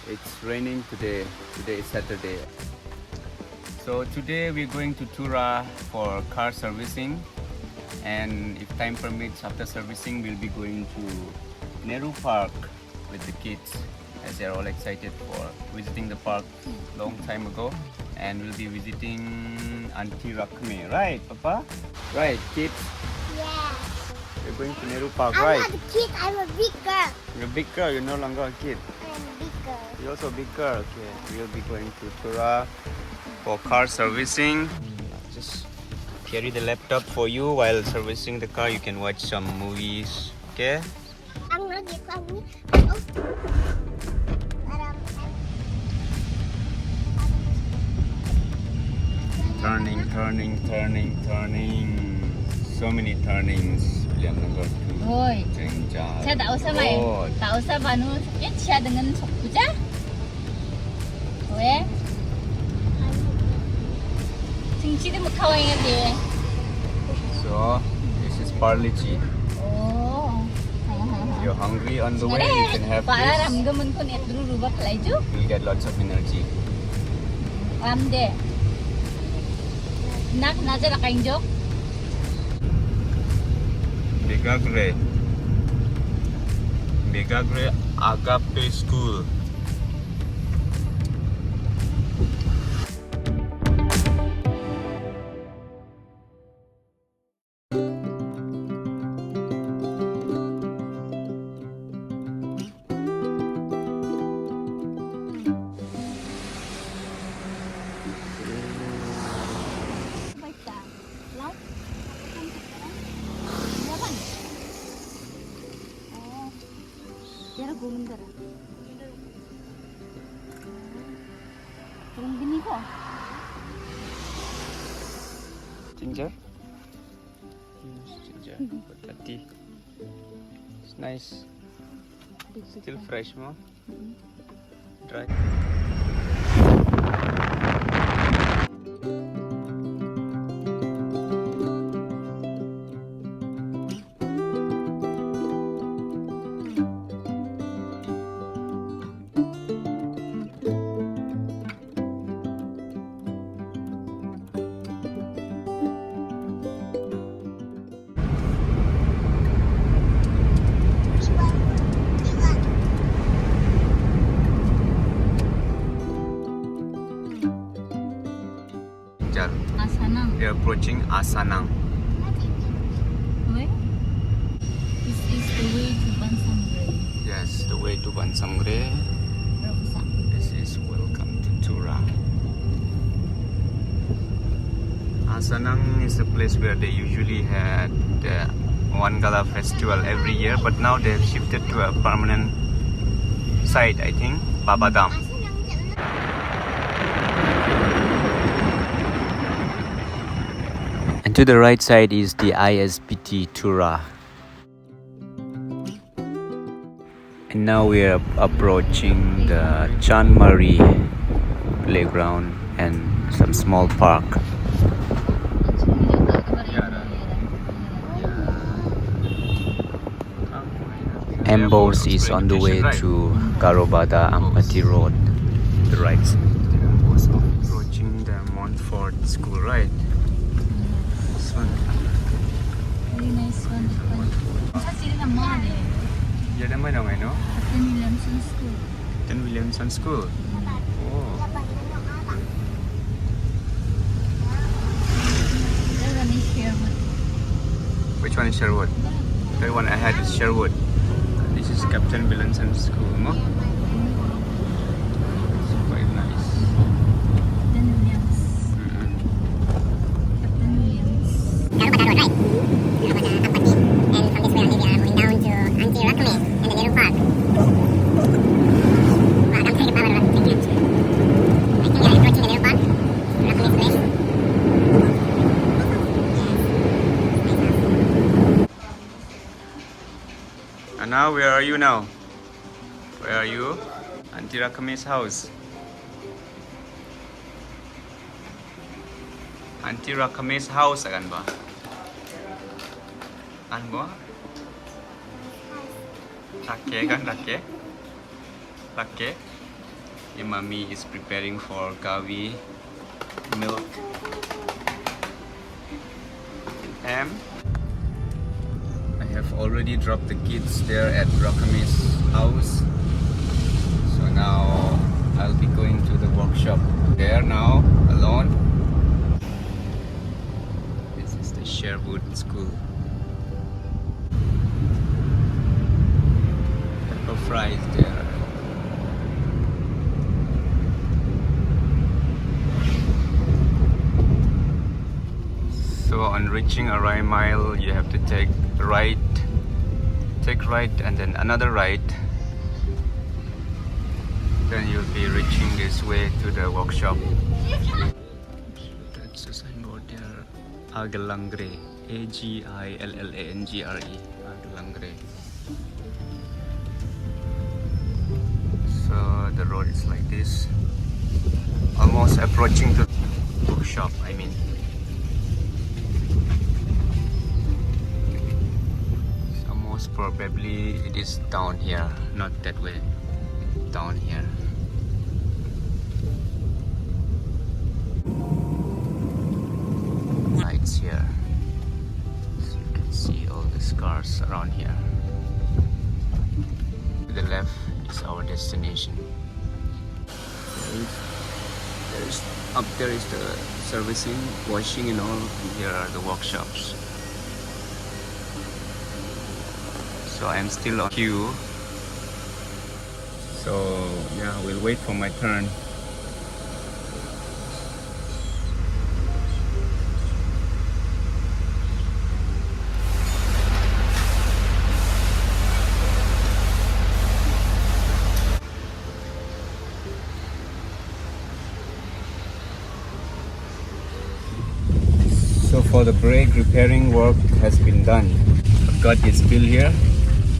It's raining today. Today is Saturday. So today we're going to Tura for car servicing, and if time permits, after servicing we'll be going to Nehru Park with the kids, as they're all excited for visiting the park long time ago, and we'll be visiting Auntie Rakme, right Papa? Right kids? Yeah. We're going to Nehru Park, I'm right? not a kid, I'm a big girl. You're a big girl, you're no longer a kid. I'm a big girl. You're also a big girl. Okay, we'll be going to Tura for car servicing. Just carry the laptop for you while servicing the car. You can watch some movies. Okay. I'm not get me. Oh. Turning. So many turnings. William number 2. Oi. Cengjal. Saya tak usah main. Tak usah banu sakit saya dengan sok puja. Oke. Cingci dia mukawai ngati. So this is parlici. Oh. If you're hungry on the way, you can have Para this. ram gemen pun et dulu rubah pelaju. You'll get lots of energy. Ram deh. Nak najar kain jok. Megagre Agape School. Baca. Laut. Berapa? Oh. Biar gue bentar. Turun gini kok. Ginger? Ginger. Potati. It's nice. Still fresh, mo? Dry. Asanang. We are approaching Asanang. Where? This is the way to Bansamgre. Yes, the way to Bansamgre. This is welcome to Tura. Asanang is the place where they usually had the Wangala festival every year, but now they've shifted to a permanent site, I think, Babadam. And to the right side is the ISBT Tura. And now we are approaching the Chanmari playground and some small park. Embos is on the way to Karobada Ampati Road. The right side. Embos approaching the Montfort School, right? This one. Very nice one. Sasil na mo de. Yan naman ang ano? Captain Williamson School. Captain Williamson School. Oh. That one is Sherwood. Which one is Sherwood? The one I had is Sherwood. This is Captain Williamson School, mo? It's quite nice. Captain Williams. Captain Williams. Karobada Road, right? Karobada Ampati. And from this way only we are moving down to Auntie Rakme and the Nehru Park. Welcome to the power of the I think we are approaching the Nehru Park. Rakme's place. And now, where are you now? Where are you? Auntie Rakme's house. Auntie Rakme's house akan ba? Ano ba? Rake kan, rake? Rake? Your mommy is preparing for kawi, milk, ham. I have already dropped the kids there at Rakami's house. So now I'll be going to the workshop there now, alone. This is the Sherwood School. Pepper fries there. So on reaching Arai Mile, you have to take right, and then another right. Then you'll be reaching this way to the workshop. That's the signboard there. Agilangre. Agillangre. Agilangre. So the road is like this. Almost approaching the bookshop, I mean. It's almost probably it is down here, not that way. Down here. Lights here. So you can see all the cars around here. To the left is our destination. Up there is the servicing, washing and all, and here are the workshops. So I'm still on queue. So yeah, we'll wait for my turn. So for the brake repairing work has been done. I've got this wheel here.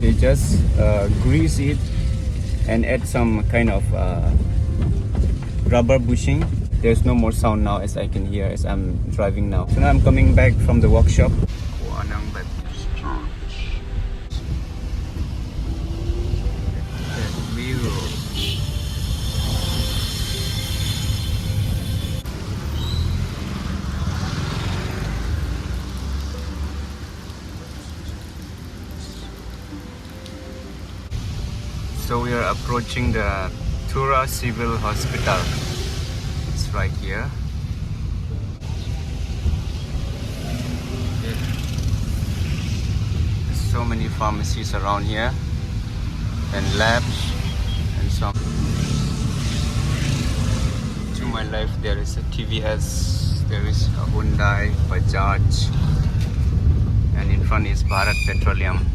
They just grease it and add some kind of rubber bushing. There's no more sound now, as I can hear as I'm driving now. So now I'm coming back from the workshop. So we are approaching the Tura Civil Hospital. It's right here. There's so many pharmacies around here and labs and some. To my left there is a TVS, there is a Hyundai, Bajaj, and in front is Bharat Petroleum.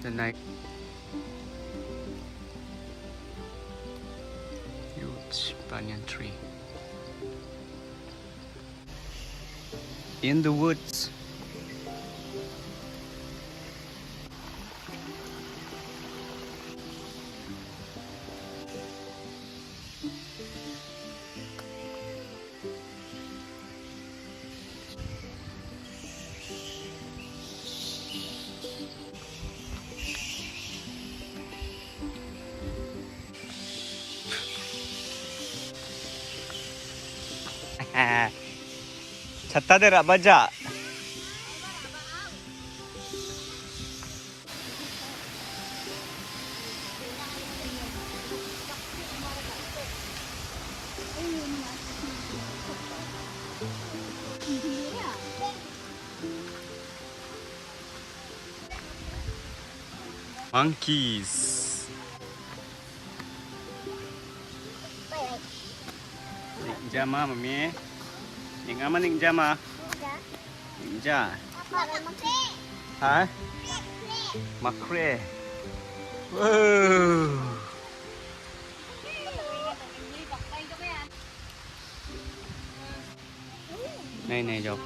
The night. Huge banyan tree. In the woods. छत्ता दे रहा बजा monkeys. Ninja mami. Ning ama ninja ma. Ninja. Hả? Macre. Wow. Này này dọc.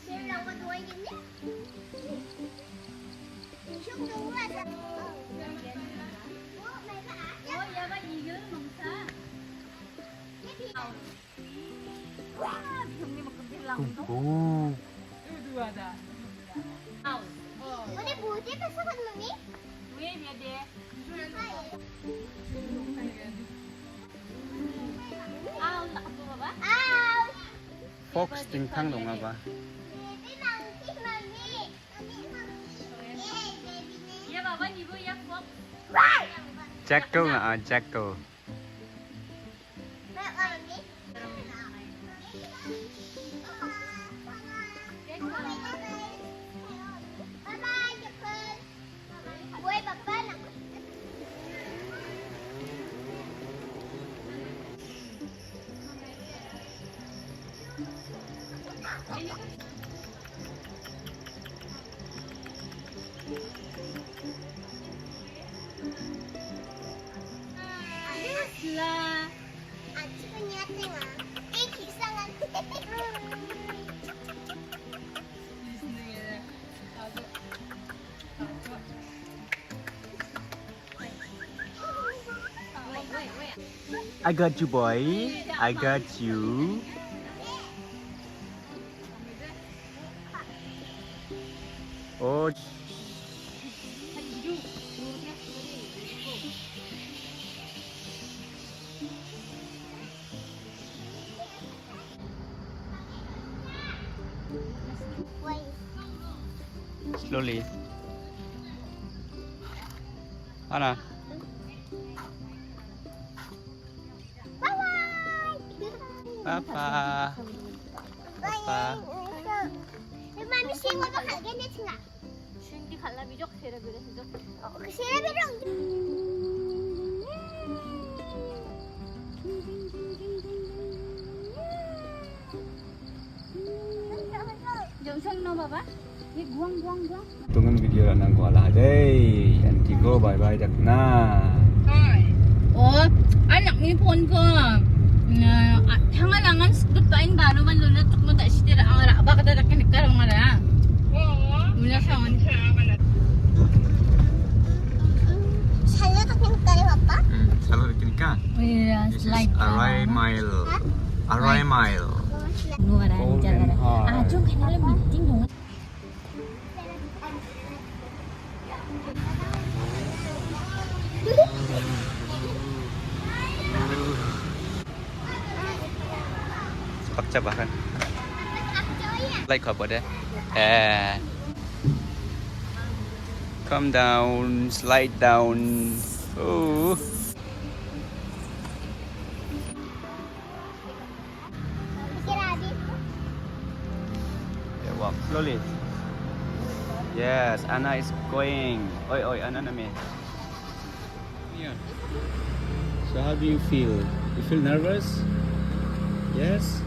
Xem đâu có đuôi gì nhé. Mình xuống đuôi là sao? Ủa, mày có ả chứ? Ôi, giờ có gì dưới mầm xa. 형님 막 금빌랑 오. 누구하다. 아우. Udah putih pas kan mami? 왜 dia dia? 아우, 나 그거 봐봐. Ao. Fox tingkang dong apa? Baby monkey mami. Mami monkey. Yeah, baby name. 얘 봐봐, 이거 얘 꼭. Jackal na jackal. Mẹ mami. Bye bye, Japan. Quay papa nè. 라. 아침은 야땡아. 이 기상한. I got you, boy. I got you. Oh, Quay. slowly. Anna. Bye bye. Papa. Papa. Mami xin qua bác cái này chừng nào? 쉰디 갈라비족 세라비를 해줘. Cái xe nó biết rồi. 영상 넣어봐봐. 얘 구왕구왕구왕. Tunggu video nang kuala day. Antigo bye bye dak na. anak ni pon ko. Hangalangan dutain baru man lulutok mo ta sitira ang ara baka dadakin karang ara. Mula sa on. 살려도 딸이 바빠? Salah kini Yeah, This is slide. Arai Mile. Arai Mile. 누가라 Golden Heart. 아, 좀 그날은 미팅 동안. Pakca bahkan. Like apa deh? Come down, slide down. Oh. Yeah, walk slowly. Yes, Anna is going. Oi, oi, Anna nami. Yeah. So how do you feel? You feel nervous? Yes?